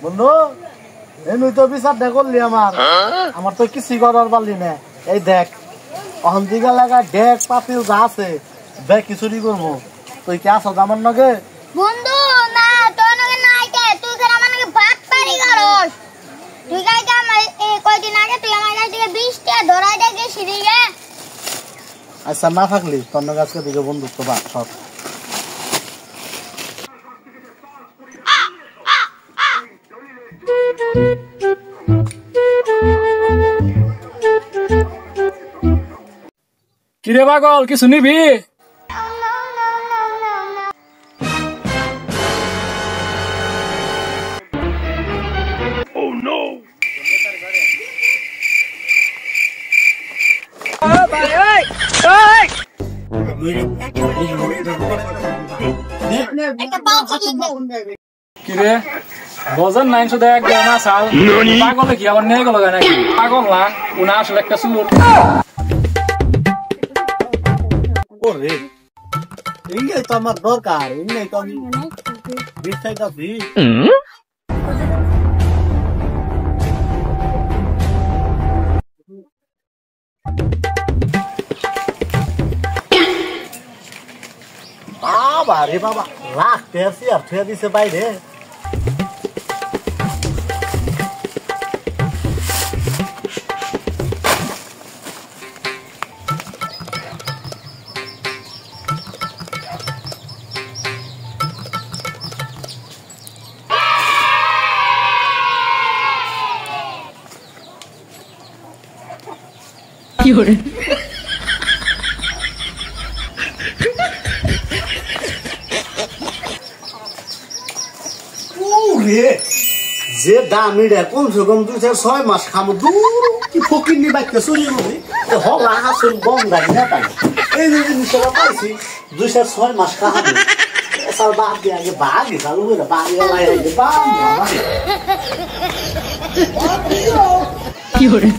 বন্ধু এমনি তো বিচারটা করলি আমার তো কিছুই করার পারলি না। এই দেখ অহন্তিকা লাগা ডেক পাতিল যা আছে দেখ কিছুই করবো। তুই কি আসো আমার নগে? বন্ধু না তোর নগে নাই কে, তুই করে আমার নগে ভাত পারি করস। তুই কাইটা আমার কয়দিন আগে তুই আমার কাছ থেকে 20 টাকা ধরাই দে গেছিস রে। আচ্ছা না থাকলি তোর নগে আজকে দিকে বন্ধুত্ব বাদ সব। কিরে পাগল কিছু নিবি? কিরে বজন 900 টাকা একদম না সাল পাগল কি আবার নিয়ে গেল নাকি? পাগল না উনা আসলে একটা সুর। ওরে ইংরেজি তো আমার দরকার, ইংরেজি তো আমি বিস্তারিত বাবা রে বাবা লাখ টেসি আর ঠেয়া দিছে বাইরে। কি হরে যে দামি রে কমসে কম 2-6 মাস খামো দূর কি ফকির নি বাইতে চুরি করি হলা হাসুন বম দাই না তাই এই যে জিনিসটা পাইছি 2-6 মাস খাবো সাল বাদ দিয়ে আগে বাগে চালু করে বাগে লাগে বাম কি হরে